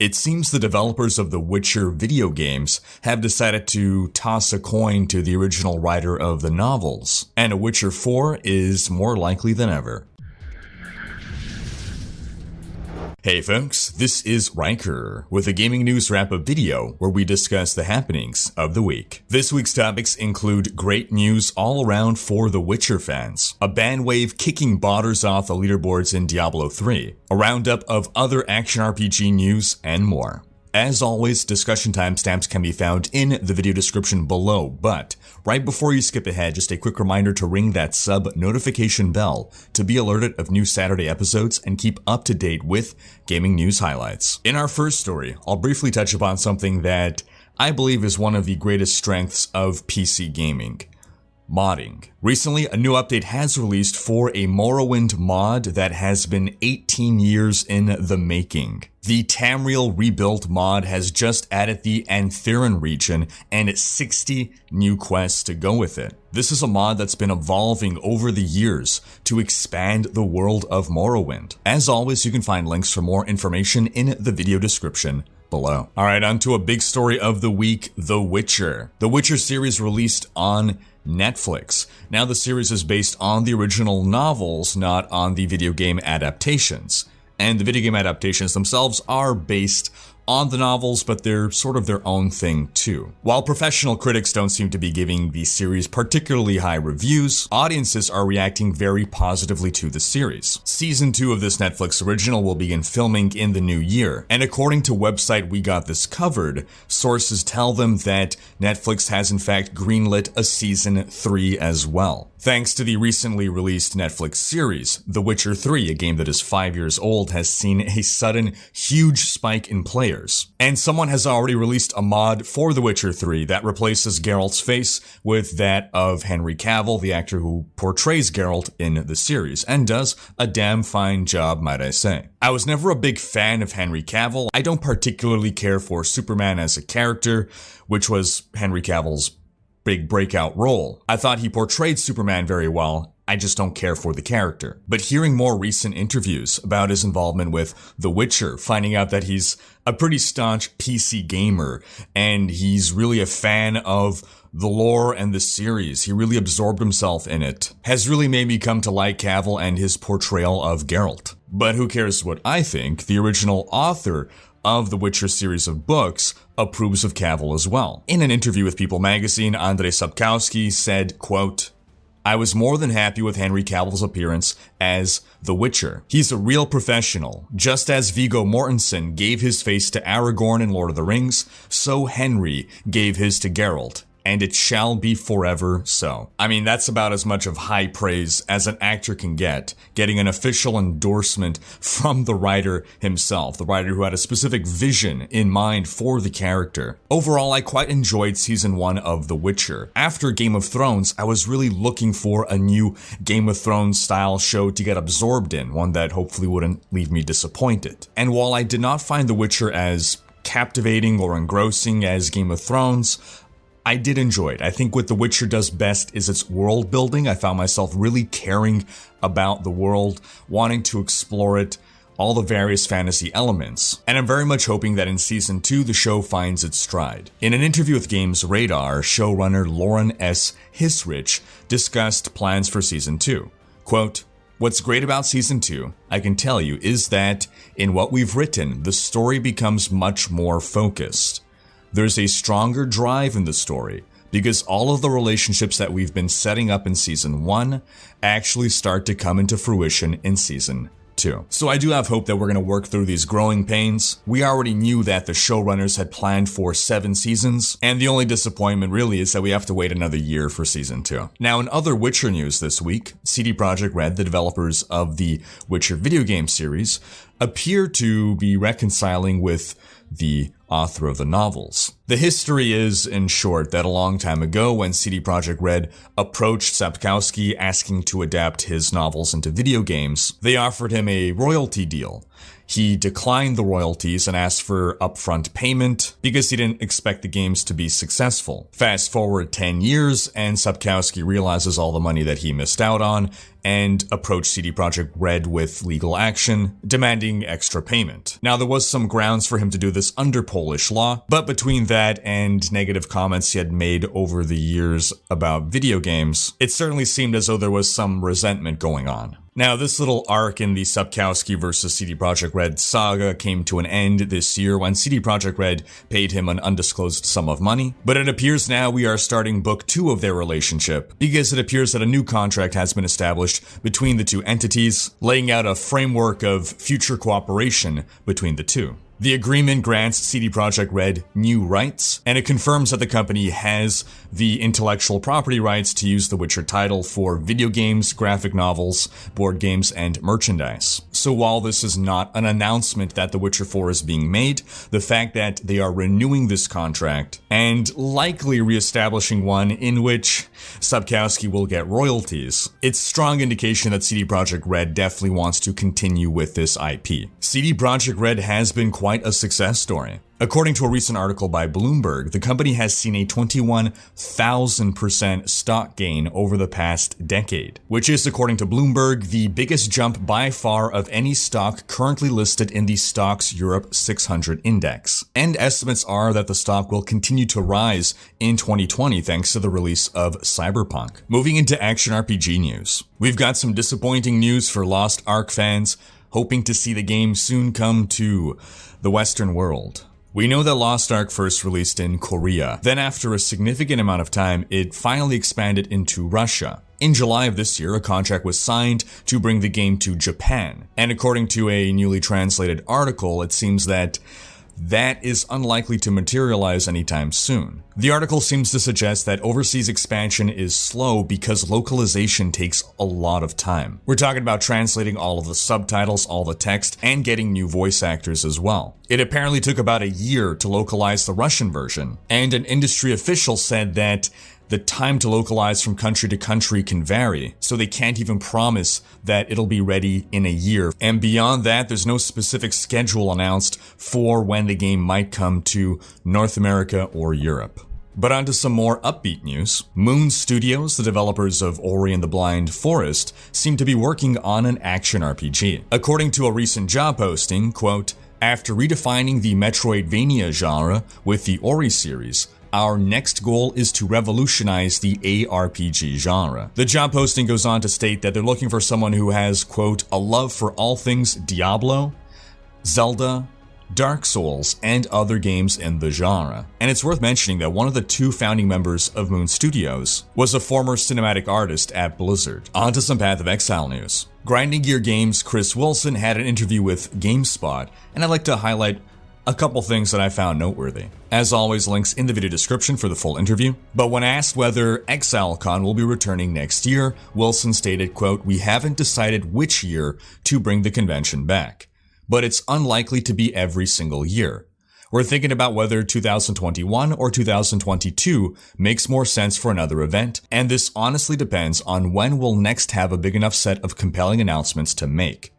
It seems the developers of the Witcher video games have decided to toss a coin to the original writer of the novels, and a Witcher 4 is more likely than ever. Hey folks, this is Riker with a gaming news wrap-up video where we discuss the happenings of the week. This week's topics include great news all around for the Witcher fans, a banwave kicking botters off the leaderboards in Diablo 3, a roundup of other action RPG news, and more. As always, discussion timestamps can be found in the video description below, but right before you skip ahead, just a quick reminder to ring that sub notification bell to be alerted of new Saturday episodes and keep up to date with gaming news highlights. In our first story, I'll briefly touch upon something that I believe is one of the greatest strengths of PC gaming: modding. Recently, a new update has released for a Morrowind mod that has been 18 years in the making. The Tamriel Rebuilt mod has just added the Antheran region and 60 new quests to go with it. This is a mod that's been evolving over the years to expand the world of Morrowind. As always, you can find links for more information in the video description below. Alright, on to a big story of the week, The Witcher. The Witcher series released on Netflix. Now the series is based on the original novels, not on the video game adaptations. And the video game adaptations themselves are based on the novels, but they're sort of their own thing too. While professional critics don't seem to be giving the series particularly high reviews, audiences are reacting very positively to the series. Season 2 of this Netflix original will begin filming in the new year, and according to website We Got This Covered, sources tell them that Netflix has in fact greenlit a Season 3 as well. Thanks to the recently released Netflix series, The Witcher 3, a game that is 5 years old, has seen a sudden huge spike in players. And someone has already released a mod for The Witcher 3 that replaces Geralt's face with that of Henry Cavill, the actor who portrays Geralt in the series, and does a damn fine job, might I say. I was never a big fan of Henry Cavill. I don't particularly care for Superman as a character, which was Henry Cavill's big breakout role. I thought he portrayed Superman very well. I just don't care for the character. But hearing more recent interviews about his involvement with The Witcher, finding out that he's a pretty staunch PC gamer, and he's really a fan of the lore and the series, he really absorbed himself in it, has really made me come to like Cavill and his portrayal of Geralt. But who cares what I think? The original author of the Witcher series of books approves of Cavill as well. In an interview with People magazine, Andrzej Sapkowski said, quote, "I was more than happy with Henry Cavill's appearance as The Witcher. He's a real professional. Just as Viggo Mortensen gave his face to Aragorn in Lord of the Rings, so Henry gave his to Geralt. And it shall be forever so." I mean, that's about as much of high praise as an actor can get, getting an official endorsement from the writer himself, the writer who had a specific vision in mind for the character. Overall, I quite enjoyed Season 1 of The Witcher. After Game of Thrones, I was really looking for a new Game of Thrones style show to get absorbed in, one that hopefully wouldn't leave me disappointed. And while I did not find The Witcher as captivating or engrossing as Game of Thrones, I did enjoy it. I think what The Witcher does best is its world building. I found myself really caring about the world, wanting to explore it, all the various fantasy elements. And I'm very much hoping that in Season 2, the show finds its stride. In an interview with Games Radar, showrunner Lauren S. Hisrich discussed plans for Season 2. Quote, "What's great about Season 2, I can tell you, is that in what we've written, the story becomes much more focused. There's a stronger drive in the story, because all of the relationships that we've been setting up in Season 1 actually start to come into fruition in Season 2. So I do have hope that we're going to work through these growing pains. We already knew that the showrunners had planned for 7 seasons, and the only disappointment really is that we have to wait another year for Season 2. Now, in other Witcher news this week, CD Projekt Red, the developers of the Witcher video game series, appear to be reconciling with the author of the novels. The history is, in short, that a long time ago when CD Projekt Red approached Sapkowski asking to adapt his novels into video games, they offered him a royalty deal. He declined the royalties and asked for upfront payment because he didn't expect the games to be successful. Fast forward 10 years, and Sapkowski realizes all the money that he missed out on and approached CD Projekt Red with legal action, demanding extra payment. Now, there was some grounds for him to do this under Polish law, but between that and negative comments he had made over the years about video games, it certainly seemed as though there was some resentment going on. Now, this little arc in the Sapkowski versus CD Projekt Red saga came to an end this year when CD Projekt Red paid him an undisclosed sum of money, but it appears now we are starting book 2 of their relationship, because it appears that a new contract has been established between the two entities, laying out a framework of future cooperation between the two. The agreement grants CD Projekt Red new rights, and it confirms that the company has the intellectual property rights to use the Witcher title for video games, graphic novels, board games, and merchandise. So while this is not an announcement that The Witcher 4 is being made, the fact that they are renewing this contract and likely reestablishing one in which Sapkowski will get royalties, it's strong indication that CD Projekt Red definitely wants to continue with this IP. CD Projekt Red has been quite a success story. According to a recent article by Bloomberg, the company has seen a 21,000% stock gain over the past decade, which is, according to Bloomberg, the biggest jump by far of any stock currently listed in the Stocks Europe 600 index. And estimates are that the stock will continue to rise in 2020 thanks to the release of Cyberpunk. Moving into action RPG news, we've got some disappointing news for Lost Ark fans, hoping to see the game soon come to the Western world. We know that Lost Ark first released in Korea. Then after a significant amount of time, it finally expanded into Russia. In July of this year, a contract was signed to bring the game to Japan. And according to a newly translated article, it seems that is unlikely to materialize anytime soon. The article seems to suggest that overseas expansion is slow because localization takes a lot of time. We're talking about translating all of the subtitles, all the text, and getting new voice actors as well. It apparently took about a year to localize the Russian version, and an industry official said that the time to localize from country to country can vary, so they can't even promise that it'll be ready in a year. And beyond that, there's no specific schedule announced for when the game might come to North America or Europe. But on to some more upbeat news. Moon Studios, the developers of Ori and the Blind Forest, seem to be working on an action RPG. According to a recent job posting, quote, "After redefining the Metroidvania genre with the Ori series, our next goal is to revolutionize the aRPG genre." The job posting goes on to state that they're looking for someone who has, quote, "a love for all things Diablo, Zelda, Dark Souls, and other games in the genre." And it's worth mentioning that one of the 2 founding members of Moon Studios was a former cinematic artist at Blizzard. On to some Path of Exile news. Grinding Gear Games' Chris Wilson had an interview with GameSpot, and I'd like to highlight a couple things that I found noteworthy. As always, links in the video description for the full interview. But when asked whether ExileCon will be returning next year, Wilson stated, quote, "We haven't decided which year to bring the convention back, but it's unlikely to be every single year. We're thinking about whether 2021 or 2022 makes more sense for another event, and this honestly depends on when we'll next have a big enough set of compelling announcements to make.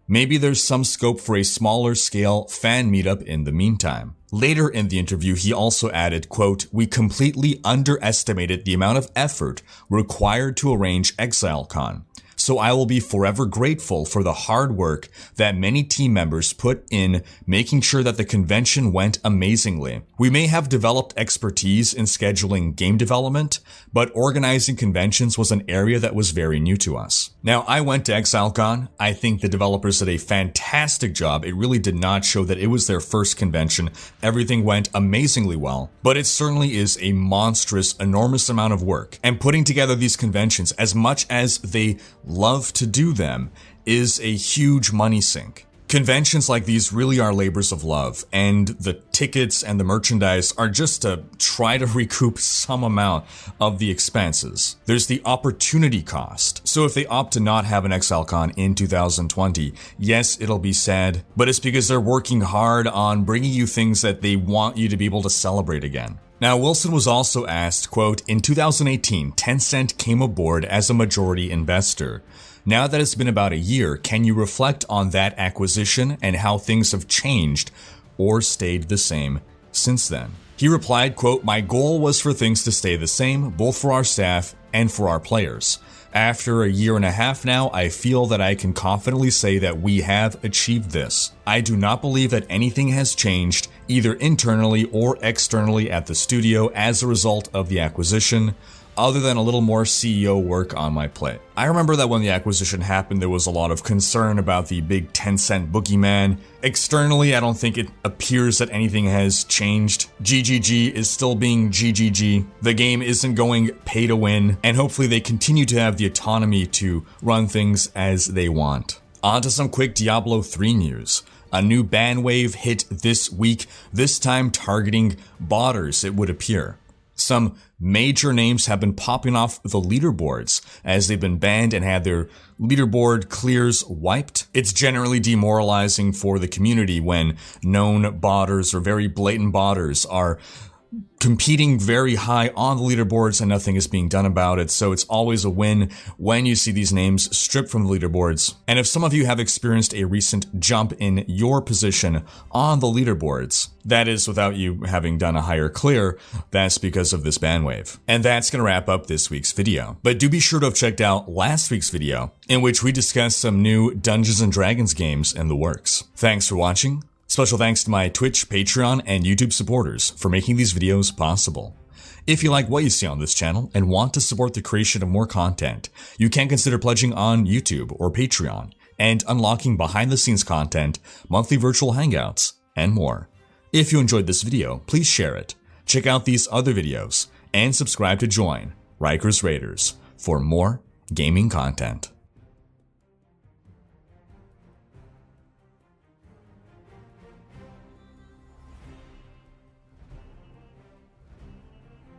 Maybe there's some scope for a smaller scale fan meetup in the meantime." Later in the interview, he also added, quote, "We completely underestimated the amount of effort required to arrange ExileCon. So I will be forever grateful for the hard work that many team members put in making sure that the convention went amazingly. We may have developed expertise in scheduling game development, but organizing conventions was an area that was very new to us." Now, I went to ExileCon. I think the developers did a fantastic job. It really did not show that it was their first convention. Everything went amazingly well, but it certainly is a monstrous, enormous amount of work. And putting together these conventions, as much as they love to do them, is a huge money sink. Conventions like these really are labors of love, and the tickets and the merchandise are just to try to recoup some amount of the expenses. There's the opportunity cost. So if they opt to not have an ExileCon in 2020, yes, it'll be sad, but it's because they're working hard on bringing you things that they want you to be able to celebrate again. Now, Wilson was also asked, quote, "In 2018, Tencent came aboard as a majority investor. Now that it's been about a year, can you reflect on that acquisition and how things have changed or stayed the same since then? He replied, quote, "My goal was for things to stay the same, both for our staff and for our players. After a year and a half now, I feel that I can confidently say that we have achieved this. I do not believe that anything has changed, either internally or externally at the studio as a result of the acquisition, other than a little more CEO work on my plate." I remember that when the acquisition happened, there was a lot of concern about the big 10-cent boogeyman. Externally, I don't think it appears that anything has changed. GGG is still being GGG. The game isn't going pay to win, and hopefully they continue to have the autonomy to run things as they want. On to some quick Diablo 3 news. A new ban wave hit this week, this time targeting botters, it would appear. Some major names have been popping off the leaderboards as they've been banned and had their leaderboard clears wiped. It's generally demoralizing for the community when known botters or very blatant botters are competing very high on the leaderboards and nothing is being done about it. So it's always a win when you see these names stripped from the leaderboards. And if some of you have experienced a recent jump in your position on the leaderboards, that is without you having done a higher clear, that's because of this ban wave. And that's going to wrap up this week's video. But do be sure to have checked out last week's video in which we discussed some new Dungeons & Dragons games in the works. Thanks for watching. Special thanks to my Twitch, Patreon, and YouTube supporters for making these videos possible. If you like what you see on this channel and want to support the creation of more content, you can consider pledging on YouTube or Patreon and unlocking behind-the-scenes content, monthly virtual hangouts, and more. If you enjoyed this video, please share it, check out these other videos, and subscribe to join Riker's Raiders for more gaming content.